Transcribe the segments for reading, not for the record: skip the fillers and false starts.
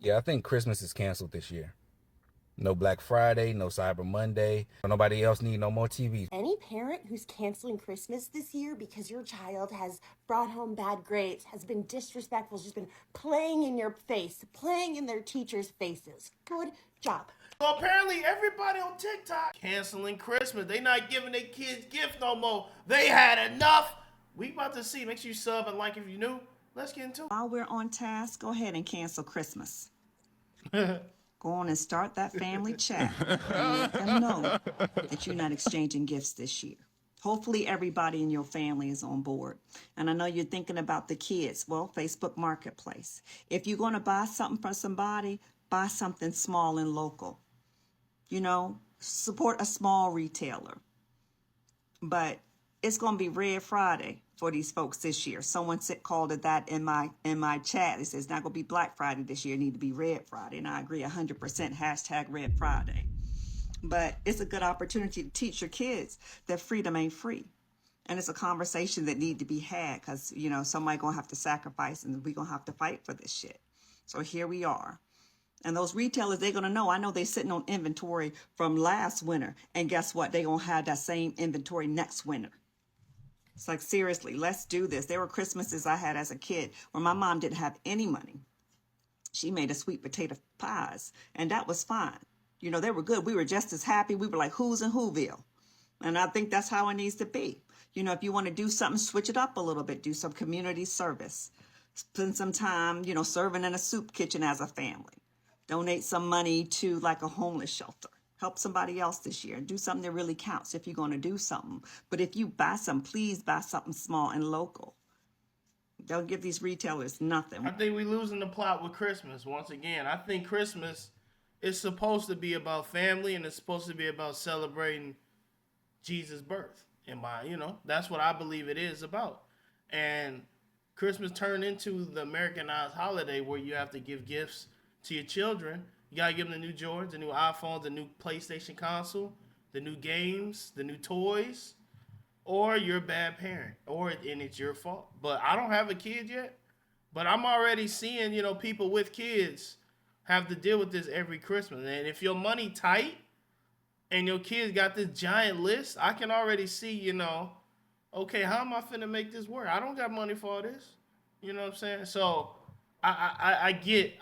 Yeah, I think Christmas is canceled this year. No Black Friday, no Cyber Monday. Nobody else need no more TVs. Any parent who's canceling Christmas this year because your child has brought home bad grades, has been disrespectful, has just been playing in your face, playing in their teachers' faces. Good job. So apparently everybody on TikTok canceling Christmas. They not giving their kids gifts no more. They had enough. We about to see. Make sure you sub and like if you new. Let's get into it. While we're on task, go ahead and cancel Christmas. Go on and start that family chat and let them know that you're not exchanging gifts this year. Hopefully everybody in your family is on board. And I know you're thinking about the kids. Well, Facebook Marketplace. If you're going to buy something for somebody, buy something small and local. You know, support a small retailer. But it's going to be Red Friday for these folks this year. Someone called it that in my chat. It says it's not going to be Black Friday this year. It need to be Red Friday. And I agree 100%. Hashtag Red Friday. But it's a good opportunity to teach your kids that freedom ain't free. And it's a conversation that need to be had because, you know, somebody going to have to sacrifice and we going to have to fight for this shit. So here we are. And those retailers, they're going to know. I know they're sitting on inventory from last winter. And guess what? They're going to have that same inventory next winter. It's like, seriously, let's do this. There were Christmases I had as a kid where my mom didn't have any money. She made a sweet potato pies, and that was fine. You know, they were good. We were just as happy. We were like, who's in Whoville? And I think that's how it needs to be. You know, if you want to do something, switch it up a little bit. Do some community service. Spend some time, you know, serving in a soup kitchen as a family. Donate some money to like a homeless shelter. Help somebody else this year. Do something that really counts if you're going to do something. But if you buy some, please buy something small and local. Don't give these retailers nothing. I think we losing the plot with Christmas once again. I think Christmas is supposed to be about family and it's supposed to be about celebrating Jesus' birth. That's what I believe it is about. And Christmas turned into the Americanized holiday where you have to give gifts to your children. You gotta give them the new Jordans, the new iPhones, the new PlayStation console, the new games, the new toys, or you're a bad parent, and it's your fault. But I don't have a kid yet, but I'm already seeing, people with kids have to deal with this every Christmas. And if your money tight and your kids got this giant list, I can already see, okay, how am I finna make this work? I don't got money for all this. You know what I'm saying? So I get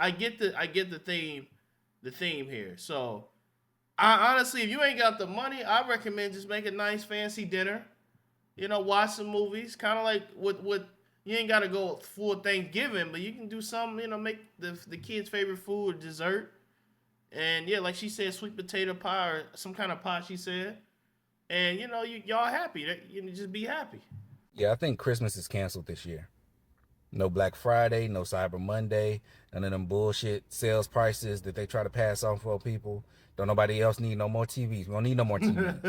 the theme here. So I honestly, if you ain't got the money, I recommend just make a nice fancy dinner. Watch some movies. Kind of like what you ain't gotta go full Thanksgiving, but you can do something. Make the kids' favorite food or dessert. And yeah, like she said, sweet potato pie or some kind of pie. She said, and y'all happy. Just be happy. Yeah, I think Christmas is canceled this year. No Black Friday, no Cyber Monday, none of them bullshit sales prices that they try to pass on for people. Don't nobody else need no more TVs. We don't need no more TVs.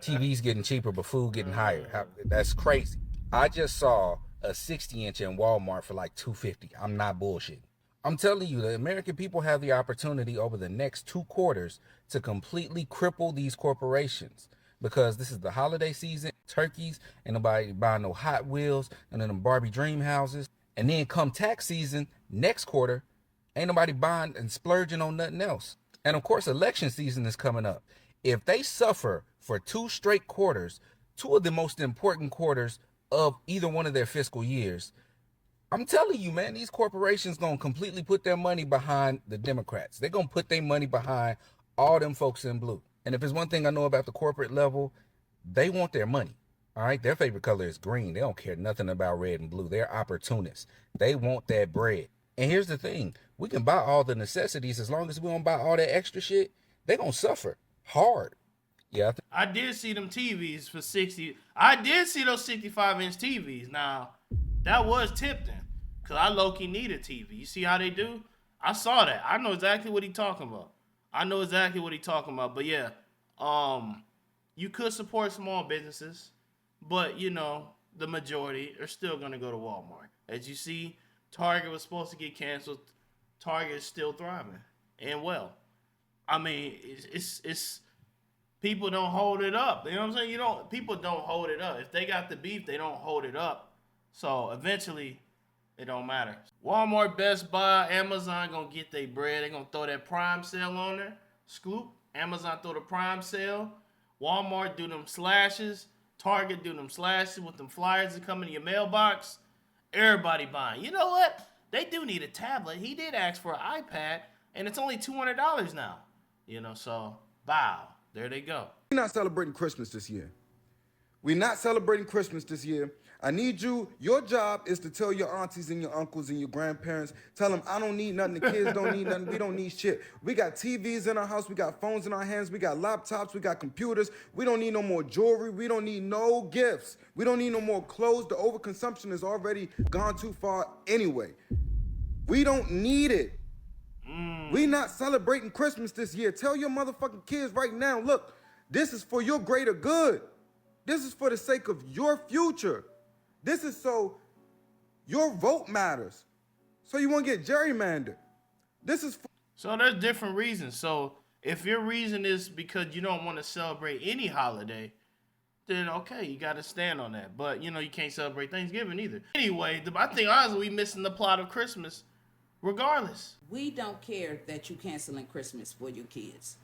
TVs getting cheaper, but food getting higher. That's crazy. I just saw a 60-inch in Walmart for like $250. I'm not bullshitting. I'm telling you, the American people have the opportunity over the next 2 quarters to completely cripple these corporations because this is the holiday season. Turkeys, ain't nobody buying no Hot Wheels and then them Barbie dream houses. And then come tax season, next quarter, ain't nobody buying and splurging on nothing else. And of course, election season is coming up. If they suffer for 2 straight quarters, 2 of the most important quarters of either one of their fiscal years, I'm telling you, man, these corporations gonna completely put their money behind the Democrats. They're gonna put their money behind all them folks in blue. And if there's one thing I know about the corporate level, they want their money. All right, their favorite color is green. They don't care nothing about red and blue. They're opportunists. They want that bread. And here's the thing. We can buy all the necessities as long as we don't buy all that extra shit. They're going to suffer hard. Yeah. I did see them TVs for 60. I did see those 65-inch TVs. Now, that was Tipton. Because I low-key need a TV. You see how they do? I saw that. I know exactly what he talking about. But yeah, you could support small businesses. But, the majority are still going to go to Walmart. As you see, Target was supposed to get canceled. Target is still thriving and well. I mean, it's people don't hold it up. You know what I'm saying? People don't hold it up. If they got the beef, they don't hold it up. So eventually, It don't matter. Walmart, Best Buy, Amazon gonna get their bread. They gonna throw that Prime sale on there. Scoop. Amazon throw the Prime sale. Walmart do them slashes. Target do them slashes with them flyers that come in your mailbox. Everybody buying. You know what? They do need a tablet. He did ask for an iPad, and it's only $200 now. You know, so bow. There they go. We're not celebrating Christmas this year. We're not celebrating Christmas this year. I need you. Your job is to tell your aunties and your uncles and your grandparents, tell them I don't need nothing. The kids don't need nothing. We don't need shit. We got TVs in our house. We got phones in our hands. We got laptops. We got computers. We don't need no more jewelry. We don't need no gifts. We don't need no more clothes. The overconsumption has already gone too far anyway. We don't need it. We not celebrating Christmas this year. Tell your motherfucking kids right now, look, this is for your greater good. This is for the sake of your future. This is so your vote matters. So you won't get gerrymandered. This is for So there's different reasons. So if your reason is because you don't want to celebrate any holiday, then okay, you got to stand on that. But, you know, you can't celebrate Thanksgiving either. Anyway, I think honestly we missing the plot of Christmas regardless. We don't care that you canceling Christmas for your kids.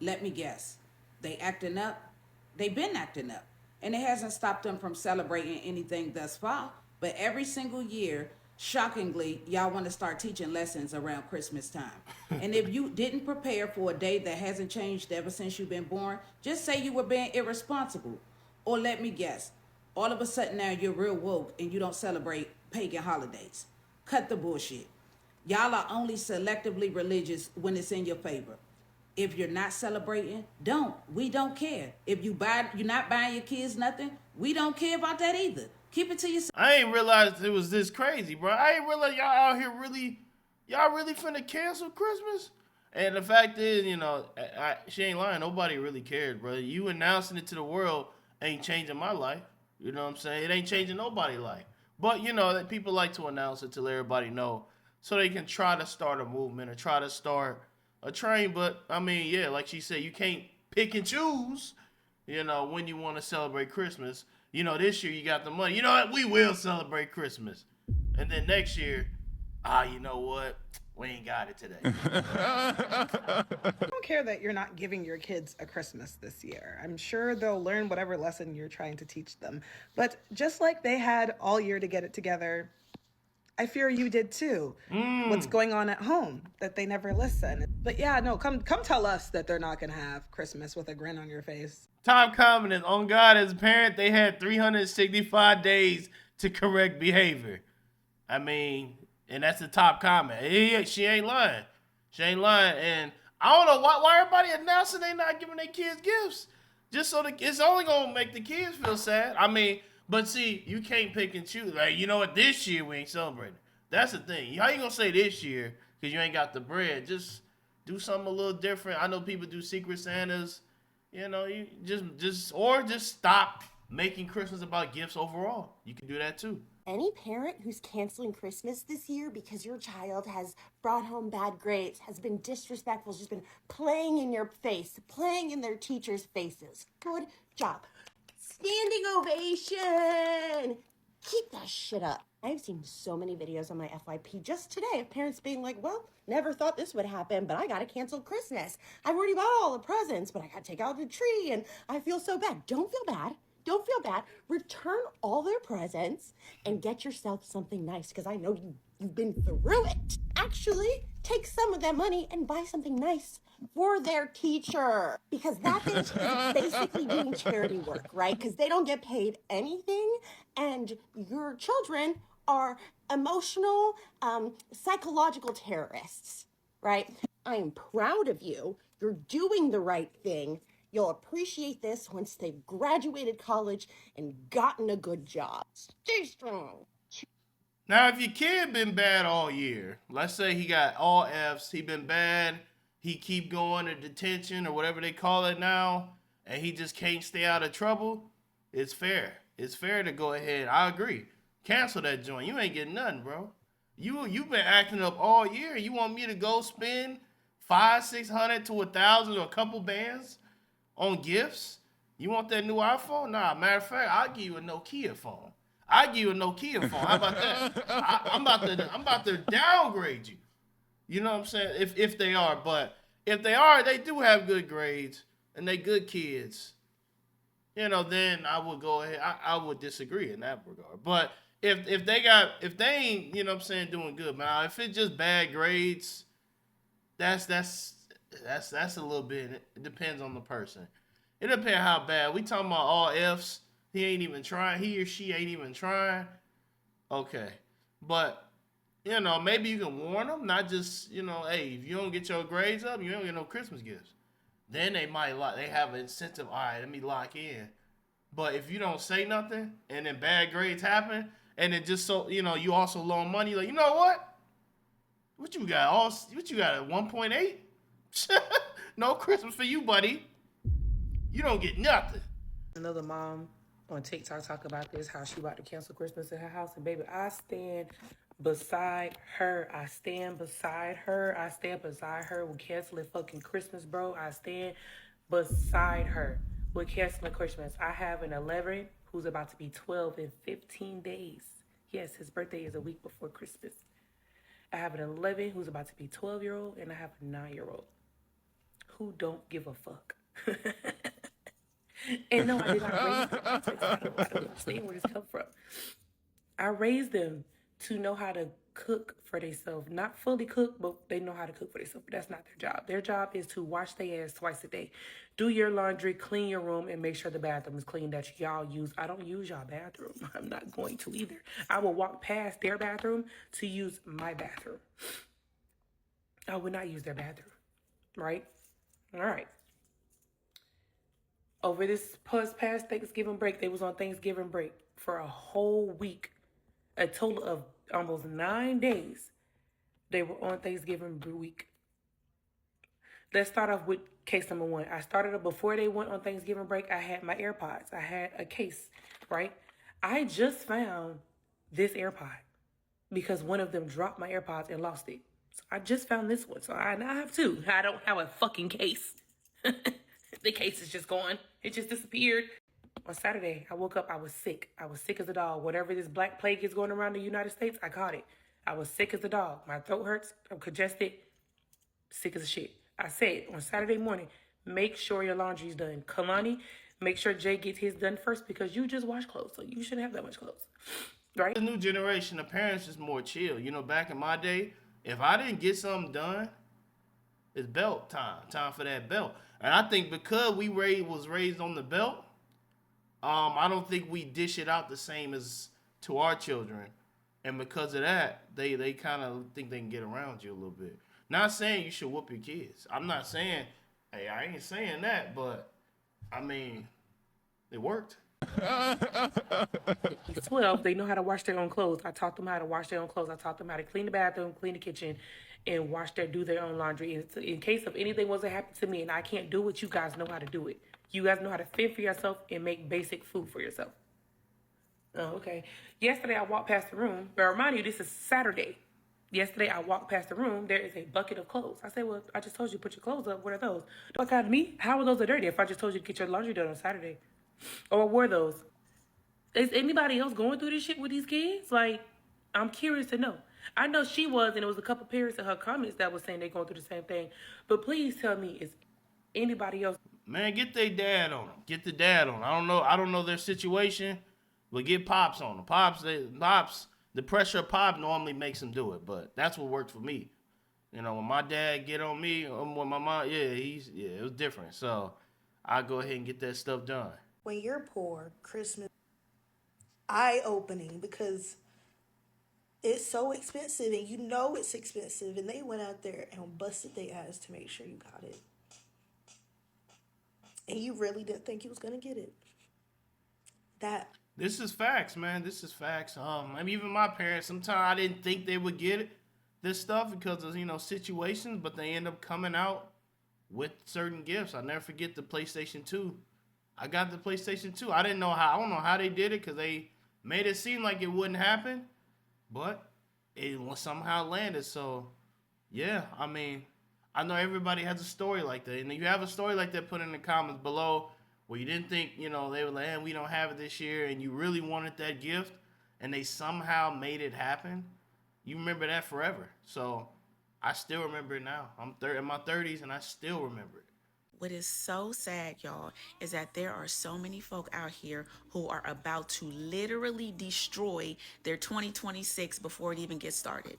Let me guess. They acting up? They been acting up. And it hasn't stopped them from celebrating anything thus far. But every single year, shockingly, y'all want to start teaching lessons around Christmas time. And if you didn't prepare for a day that hasn't changed ever since you've been born, just say you were being irresponsible. Or let me guess, all of a sudden now you're real woke and you don't celebrate pagan holidays. Cut the bullshit. Y'all are only selectively religious when it's in your favor. If you're not celebrating, don't. We don't care. If you're not buying your kids nothing, we don't care about that either. Keep it to yourself. I ain't realized it was this crazy, bro. I ain't realized y'all out here y'all really finna cancel Christmas? And the fact is, you know, she ain't lying. Nobody really cared, bro. You announcing it to the world ain't changing my life. You know what I'm saying? It ain't changing nobody's life. But, you know, that people like to announce it to let everybody know so they can try to start a movement or try to start a train. But, I mean, yeah, like she said, you can't pick and choose, you know, when you want to celebrate Christmas. You know, this year you got the money. You know what? We will celebrate Christmas. And then next year, you know what? We ain't got it today. I don't care that you're not giving your kids a Christmas this year. I'm sure they'll learn whatever lesson you're trying to teach them. But just like they had all year to get it together, I fear you did too. What's going on at home that they never listen. But yeah, no, come tell us that they're not gonna have Christmas with a grin on your face. Top comment is, on God, as a parent, they had 365 days to correct behavior. I mean, and that's the top comment. She ain't lying. She ain't lying. And I don't know why everybody announcing they not giving their kids gifts. Just so it's only going to make the kids feel sad. I mean, but see, you can't pick and choose. Like, you know what? This year we ain't celebrating. That's the thing. How you going to say this year because you ain't got the bread? Just do something a little different. I know people do Secret Santas. You know, you just stop making Christmas about gifts overall. You can do that too. Any parent who's canceling Christmas this year because your child has brought home bad grades, has been disrespectful, has just been playing in your face, playing in their teachers' faces. Good job. Standing ovation. Keep that shit up. I've seen so many videos on my FYP just today of parents being like, well, never thought this would happen, but I gotta cancel Christmas. I've already bought all the presents, but I gotta take out the tree and I feel so bad. Don't feel bad. Don't feel bad. Return all their presents and get yourself something nice because I know you've been through it. Actually, take some of that money and buy something nice for their teacher because that bitch is basically doing charity work, right? Because they don't get paid anything and your children are emotional, psychological terrorists, right? I am proud of you. You're doing the right thing. You'll appreciate this once they've graduated college and gotten a good job. Stay strong. Now, if your kid been bad all year, let's say he got all Fs, he been bad, he keep going to detention or whatever they call it now, and he just can't stay out of trouble, it's fair. It's fair to go ahead. I agree. Cancel that joint. You ain't getting nothing, bro. You've been acting up all year. You want me to go spend $500, $600 to $1,000 or a couple bands on gifts? You want that new iPhone? Nah, matter of fact, I'll give you a Nokia phone. I give you a Nokia phone. How about that? I'm about to downgrade you. You know what I'm saying? If they are, but if they are, they do have good grades and they good kids. You know, then I would go ahead. I would disagree in that regard. But if they ain't, you know what I'm saying, doing good, man. If it's just bad grades, that's a little bit. It depends on the person. It depends how bad. We talking about all F's. He ain't even trying. He or she ain't even trying. Okay, but you know, maybe you can warn them, not just, you know, hey, if you don't get your grades up, you don't get no Christmas gifts. Then they might they have an incentive. All right, let me lock in. But if you don't say nothing and then bad grades happen, and it just so you know you also loan money, like, you know what? What you got? What you got at 1.8? No Christmas for you, buddy. You don't get nothing. Another mom on TikTok talk about this, how she about to cancel Christmas in her house. And baby, I stand beside her. I stand beside her. I stand beside her with canceling fucking Christmas, bro. I stand beside her with canceling Christmas. I have an 11 who's about to be 12 in 15 days. Yes, his birthday is a week before Christmas. I have an 11 who's about to be 12-year-old, and I have a 9-year-old who don't give a fuck. And no, I did not raise them. I don't understand where this come from. I raised them to know how to cook for themselves. Not fully cook, but they know how to cook for themselves. But that's not their job. Their job is to wash their ass twice a day. Do your laundry, clean your room, and make sure the bathroom is clean that y'all use. I don't use y'all bathroom. I'm not going to either. I will walk past their bathroom to use my bathroom. I would not use their bathroom. Right? All right. Over this past Thanksgiving break, they was on Thanksgiving break for a whole week. A total of almost 9 days. They were on Thanksgiving week. Let's start off with case number one. I started up before they went on Thanksgiving break. I had my AirPods. I had a case, right? I just found this AirPod because one of them dropped my AirPods and lost it. So I just found this one. So I now have two. I don't have a fucking case. The case is just gone. It just disappeared. On Saturday, I woke up, I was sick. I was sick as a dog. Whatever this black plague is going around the United States, I caught it. I was sick as a dog. My throat hurts. I'm congested. Sick as a shit. I said on Saturday morning, make sure your laundry's done. Kalani, make sure Jay gets his done first because you just wash clothes, so you shouldn't have that much clothes. Right? The new generation of parents is more chill. You know, back in my day, if I didn't get something done, it's belt time. Time for that belt. And I think because we was raised on the belt, I don't think we dish it out the same as to our children. And because of that, they kind of think they can get around you a little bit. Not saying you should whoop your kids. I'm not saying, hey, I ain't saying that, but I mean, it worked. He's 12. They know how to wash their own clothes. I taught them how to wash their own clothes. I taught them how to clean the bathroom, clean the kitchen, and do their own laundry. In case of anything was to happen to me and I can't do it, you guys know how to do it. You guys know how to fend for yourself and make basic food for yourself. Oh, okay. Yesterday, I walked past the room. But remind you, this is Saturday. Yesterday, I walked past the room. There is a bucket of clothes. I said, well, I just told you to put your clothes up. What are those? The fuck out of me? How are those dirty if I just told you to get your laundry done on Saturday? Or what were those? Is anybody else going through this shit with these kids? Like, I'm curious to know. I know she was, and it was a couple parents in her comments that was saying they're going through the same thing. But please tell me, is anybody else? Man, get their dad on them. Get the dad on them. I don't know their situation, but get Pops on them. Pops, the pressure of Pop normally makes them do it, but that's what worked for me. You know, when my dad get on me, when my mom, it was different. So I go ahead and get that stuff done. When you're poor, Christmas eye-opening because it's so expensive and you know it's expensive, and they went out there and busted their ass to make sure you got it. And you really didn't think you was gonna get it. This is facts, man. This is facts. I mean, even my parents, sometimes I didn't think they would get it, this stuff because of, you know, situations, but they end up coming out with certain gifts. I'll never forget the PlayStation 2. I got the PlayStation 2. I don't know how they did it because they made it seem like it wouldn't happen, but it somehow landed. So, yeah, I mean, I know everybody has a story like that. And if you have a story like that, put in the comments below where you didn't think, you know, they were like, we don't have it this year, and you really wanted that gift. and they somehow made it happen, you remember that forever. So I still remember it now. I'm in my 30s and I still remember it. What is so sad, y'all, is that there are so many folk out here who are about to literally destroy their 2026 before it even gets started.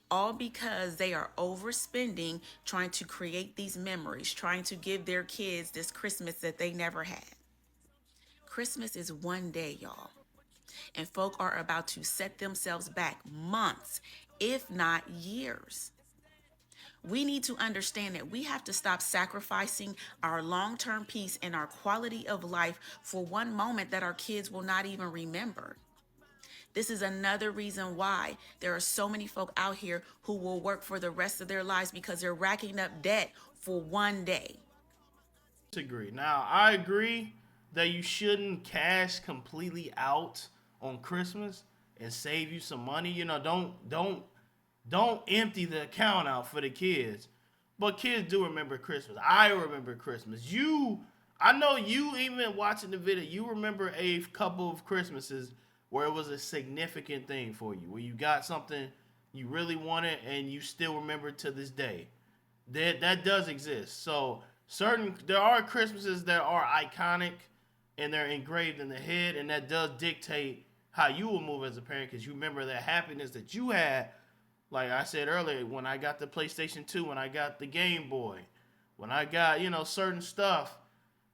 All because they are overspending, trying to create these memories, trying to give their kids this Christmas that they never had. Christmas is one day, y'all. And folk are about to set themselves back months, if not years. We need to understand that we have to stop sacrificing our long-term peace and our quality of life for one moment that our kids will not even remember. This is another reason why there are so many folk out here who will work for the rest of their lives because they're racking up debt for one day. Disagree. Now, I agree that you shouldn't cash completely out on Christmas and save you some money. You know, don't empty the account out for the kids. But kids do remember Christmas. I remember Christmas. I know you, even watching the video, you remember a couple of Christmases where it was a significant thing for you, where you got something you really wanted and you still remember to this day. That does exist. So there are Christmases that are iconic and they're engraved in the head, and that does dictate how you will move as a parent, because you remember that happiness that you had. Like I said earlier, when I got the PlayStation 2, when I got the Game Boy, when I got, certain stuff,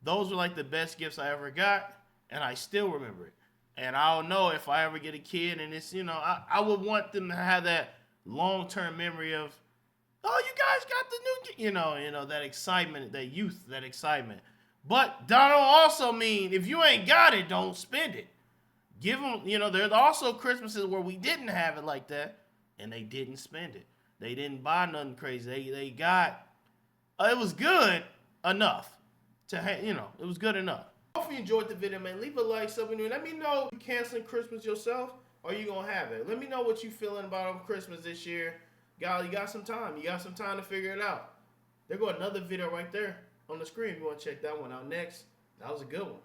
those were like the best gifts I ever got, and I still remember it. And I don't know if I ever get a kid and it's, I would want them to have that long-term memory of, oh, you guys got the new, that excitement, that youth, that excitement. But that don't also mean if you ain't got it, don't spend it. Give them, there's also Christmases where we didn't have it like that and they didn't spend it. They didn't buy nothing crazy. They got, it was good enough to have, it was good enough. Hope you enjoyed the video, man. Leave a like, something new. Let me know if you're canceling Christmas yourself or you gonna have it. Let me know what you feeling about Christmas this year. Y'all, you got some time. You got some time to figure it out. There go another video right there on the screen. You want to check that one out next. That was a good one.